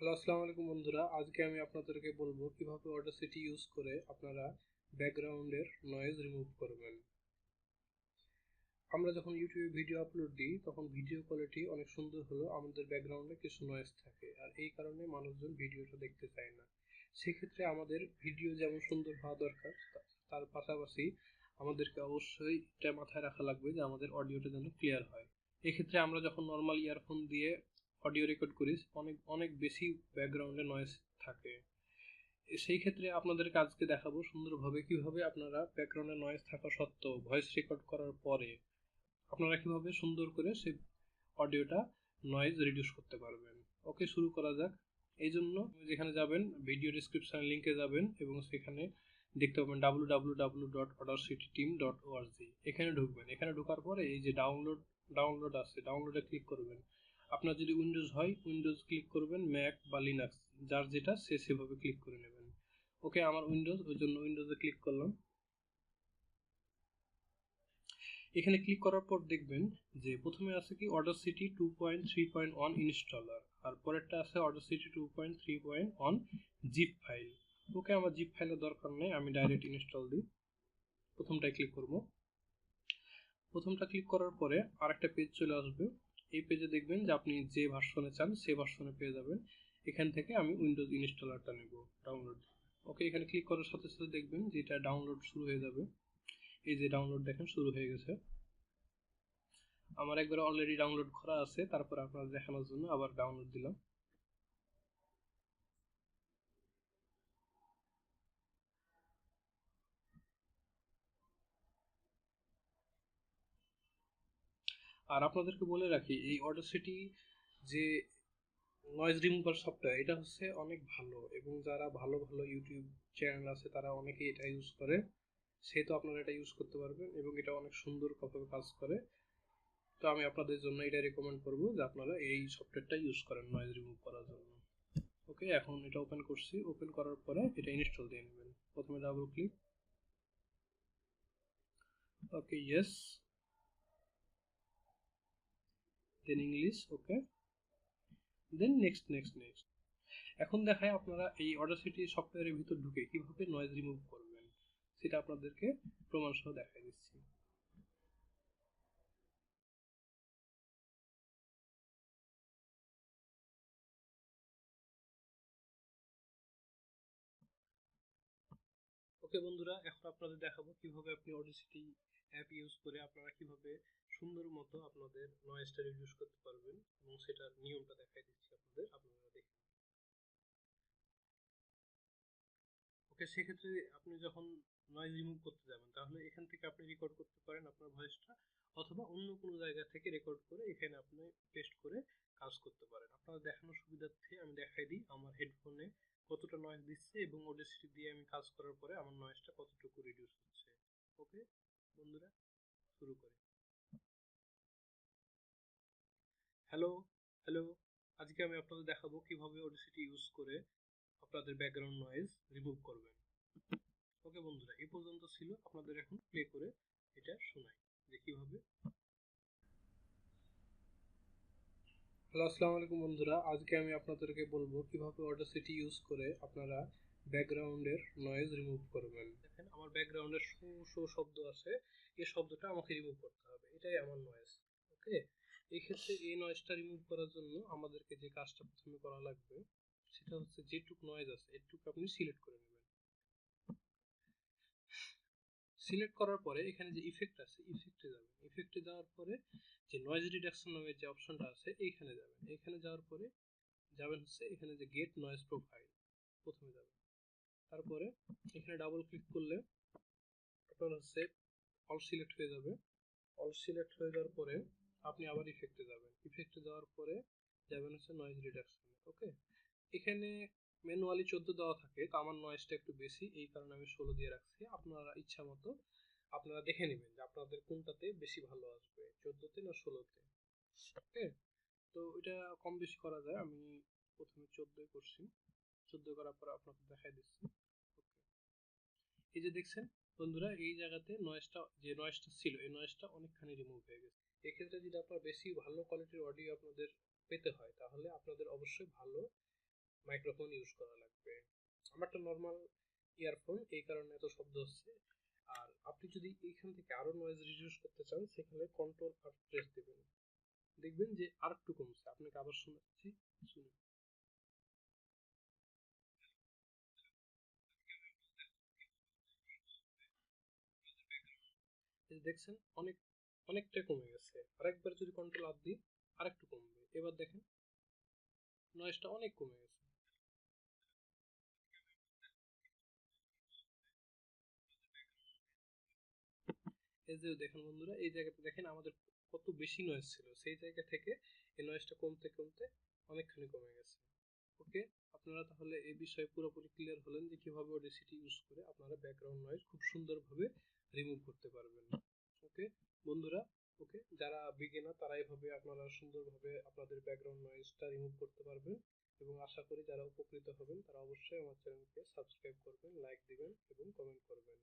Hello, আসসালামু আলাইকুম বন্ধুরা। আজকে আমি আপনাদেরকে বলবো কিভাবে অডাসিটি ইউজ করে আপনারা ব্যাকগ্রাউন্ডের নয়েজ রিমুভ করবেন। আমরা যখন ইউটিউবে ভিডিও আপলোড দিই তখন ভিডিও কোয়ালিটি অনেক সুন্দর হলেও আমাদের ব্যাকগ্রাউন্ডে কিছু নয়েজ থাকে, আর এই কারণে মানুষজন ভিডিওটা দেখতে চায় না। সেক্ষেত্রে আমাদের ভিডিও যেমন সুন্দর হওয়া দরকার, তার পাশাপাশি আমাদেরকে অবশ্যই এটা মাথায় রাখা লাগবে যে আমাদের অডিওটা যেন ক্লিয়ার হয়। এক্ষেত্রে আমরা যখন নর্মাল ইয়ারফোন দিয়ে অডিও রেকর্ড করি অনেক অনেক বেশি ব্যাকগ্রাউন্ডে নয়েজ থাকে। সেই ক্ষেত্রে আপনাদেরকে আজকে দেখাবো সুন্দরভাবে কিভাবে আপনারা ব্যাকগ্রাউন্ডে নয়েজ থাকা সত্ত্বেও ভয়েস রেকর্ড করার পরে আপনারা কিভাবে সুন্দর করে সেই অডিওটা নয়েজ রিডিউস করতে পারবেন। ওকে, শুরু করা যাক। এই জন্য যেখানে যাবেন ভিডিও ডিসক্রিপশন লিঙ্কে যাবেন এবং সেখানে দেখতে পাবেন www.audacityteam.org। এখানে ঢুকবেন। এখানে ঢোকার পরে এই যে ডাউনলোড আছে, ডাউনলোডে ক্লিক করবেন। আপনার যদি উইন্ডোজ হয় উইন্ডোজ ক্লিক করবেন, ম্যাক বা লিনাক্স যার যেটা সে সেভাবে ক্লিক করে নেবেন। ওকে, আমার উইন্ডোজ, ওই জন্য উইন্ডোজে ক্লিক করলাম। এখানে ক্লিক করার পর দেখবেন যে প্রথমে আছে কি অডাসিটি 2.3.1 ইনস্টলার, আর পরেরটা আছে অডাসিটি 2.3.1 জিপ ফাইল। ওকে, আমার জিপ ফাইলের দরকার নেই, আমি ডাইরেক্ট ইনস্টল দিই। প্রথমটায় ক্লিক করব। প্রথমটা ক্লিক করার পরে আরেকটা পেজ চলে আসবে। এই পেজে দেখবেন যে আপনি যে ভার্সনে চান সে ভার্সনে পেয়ে যাবেন। এখান থেকে আমি উইন্ডোজ ইনস্টলারটা নেব, ডাউনলোড। ওকে, এখানে ক্লিক করার সাথে সাথে দেখবেন যে এটা ডাউনলোড শুরু হয়ে যাবে। এই যে ডাউনলোড দেখেন শুরু হয়ে গেছে। আমার একবার অলরেডি ডাউনলোড করা আছে, তারপর আপনাদের দেখানোর জন্য আবার ডাউনলোড দিলাম। আর আপনাদেরকে বলে রাখি এই অডাসিটি যে নয়েজ রিমুভার সফটওয়্যার, এটা হচ্ছে অনেক ভালো, এবং যারা ভালো ভালো ইউটিউব চ্যানেল আছে তারা অনেকেই এটা ইউজ করে। সেহেতু আপনারা এটা ইউজ করতে পারবেন এবং এটা অনেক সুন্দরভাবে কাজ করে। তো আমি আপনাদের জন্য এটা রেকমেন্ড করব যে আপনারা এই সফটওয়্যারটা ইউজ করেন নয়েজ রিমুভ করার জন্য। ওকে, এখন এটা ওপেন করছি। ওপেন করার পরে এটা ইনস্টল দিয়ে নেবেন। প্রথমে ডাবল ক্লিক। ওকে, ইয়েস, দেন ইংলিশ। ওকে, দেন নেক্সট। এখন দেখায় আপনারা এই অডাসিটি সফটওয়্যারের ভিতর ঢুকে কিভাবে নয়েজ রিমুভ করবেন সেটা আপনাদেরকে প্রমাণ সহ দেখাই দিচ্ছি। ওকে বন্ধুরা, এখন আপনাদের দেখাবো কিভাবে আপনি অডাসিটি অ্যাপ ইউজ করে আপনারা কিভাবে সুন্দর মতো আপনাদের নয়েজটা রিডিউস করতে পারবেন, এবং সেটার নিয়মটা দেখাই দিচ্ছি আপনাদের, আপনারা দেখুন। ওকে, সেক্ষেত্রে আপনি যখন নয়েজ রিমুভ করতে যাবেন তাহলে এখান থেকে আপনি রেকর্ড করতে পারেন আপনার ভয়েসটা, অথবা অন্য কোনো জায়গা থেকে রেকর্ড করে এখানে আপনি পেস্ট করে কাজ করতে পারেন। আপনাদের দেখানোর সুবিধার্থে আমি দেখাই দিই আমার হেডফোনে কতটা নয়েজ দিচ্ছে এবং অডাসিটি দিয়ে আমি কাজ করার পরে আমার নয়েজটা কতটুকু রিডিউস হচ্ছে। ওকে বন্ধুরা, শুরু করি। হ্যালো হ্যালো, আজকে আমি আপনাদের দেখাবো কিভাবে অডাসিটি ইউজ করে আপনাদের ব্যাকগ্রাউন্ড নয়েজ রিমুভ করবেন। ওকে বন্ধুরা, এই পর্যন্ত ছিল। আপনাদের এখন প্লে করে এটা শোনাই যে কিভাবে। হ্যালো, আসসালামু আলাইকুম বন্ধুরা। আজকে আমি আপনাদেরকে বলবো কিভাবে অডাসিটি ইউজ করে আপনারা ব্যাকগ্রাউন্ডের নয়েজ রিমুভ করবেন। দেখেন আমার ব্যাকগ্রাউন্ডের শো শো শব্দ আছে, এই শব্দটা আমাকে রিমুভ করতে হবে, এটাই আমার নয়েজ। ওকে, এই ক্ষেত্রে এই নয়েজটা রিমুভ করার জন্য আমাদেরকে যে কাজটা প্রথমে করা লাগবে সেটা হচ্ছে যেটুক নয়েজ আছে এটুকু আপনি সিলেক্ট করে নেবেন। সিলেক্ট করার পরে এখানে যে ইফেক্ট আছে ইফেক্টে যাবেন। ইফেক্টে যাওয়ার পরে যে নয়েজ রিডাকশন নামের যে অপশনটা আছে এইখানে যাবেন। এখানে যাওয়ার পরে যাবেন হচ্ছে এখানে যে গেট নয়েজ প্রোফাইল, প্রথমে যাবেন। তারপরে এখানে ডাবল ক্লিক করলে আপনার হচ্ছে অল সিলেক্ট হয়ে যাবে। অল সিলেক্ট হয়ে যাওয়ার পরে আপনি আবার ইফেক্টে যাবেন। ইফেক্টে যাওয়ার পরে যাবেন হচ্ছে নয়েজ রিডাকশনে। ওকে, এখানে ম্যানুয়ালি 14 দেওয়া থাকে, তো আমার নয়েজটা একটু বেশি, এই কারণে আমি 16 দিয়ে রাখছি। আপনারা ইচ্ছা মতো আপনারা দেখে নেবেন যে আপনাদের কোনটাতে বেশি ভালো আসবে, 14তে না 16তে। ওকে, তো এটা কম বেশি করা যায়। আমি প্রথমে 14 করছি। 14 করার পর আপনাকে দেখাই দিচ্ছি। ওকে, এই যে দেখছেন বন্ধুরা, এই জায়গাতে নয়েজটা ছিল এই নয়েজটা অনেকখানি রিমুভ হয়ে গেছে। এক্ষেত্রে যদি আপনার বেশি ভালো কোয়ালিটির অডিও আপনাদের পেতে হয় তাহলে আপনাদের অবশ্যই ভালো মাইক্রোফোন ইউজ করা লাগবে। আমারটা নর্মাল ইয়ারফোন, এই কারণে এত শব্দ হচ্ছে। আর আপনি যদি এইখান থেকে আরো নয়েজ রিডিউস করতে চান, সেখানে কন্ট্রোল আর প্রেস দিবেন, দেখবেন যে আর একটু কমছে। আপনাকে আবার শোনাচ্ছি, শুনুন। দেখছেন অনেকটা কমে গেছে। আরেকবার যদি কন্ট্রোল আপ দিই আরেকটু কমবে। এবার দেখেন নয়েজটা অনেক কমে গেছে। এই যে দেখেন বন্ধুরা, এই জায়গাতে দেখেন আমাদের কত বেশি নয়েজ ছিল, সেই জায়গা থেকে এই নয়েজটা কমতে কমতে অনেকখানি কমে গেছে। ওকে, আপনারা তাহলে এই বিষয়ে পুরোপুরি ক্লিয়ার হলেন যে কিভাবে অডাসিটি ইউজ করে আপনারা ব্যাকগ্রাউন্ড নয়েজ খুব সুন্দরভাবে রিমুভ করতে পারবেন। ওকে বন্ধুরা, ওকে, যারা বিগিনার তারা এইভাবে আপনারা সুন্দরভাবে আপনাদের ব্যাকগ্রাউন্ড নয়েজটা রিমুভ করতে পারবেন। এবং আশা করি যারা উপকৃত হবেন তারা অবশ্যই আমার চ্যানেলকে সাবস্ক্রাইব করবেন, লাইক দিবেন এবং কমেন্ট করবেন।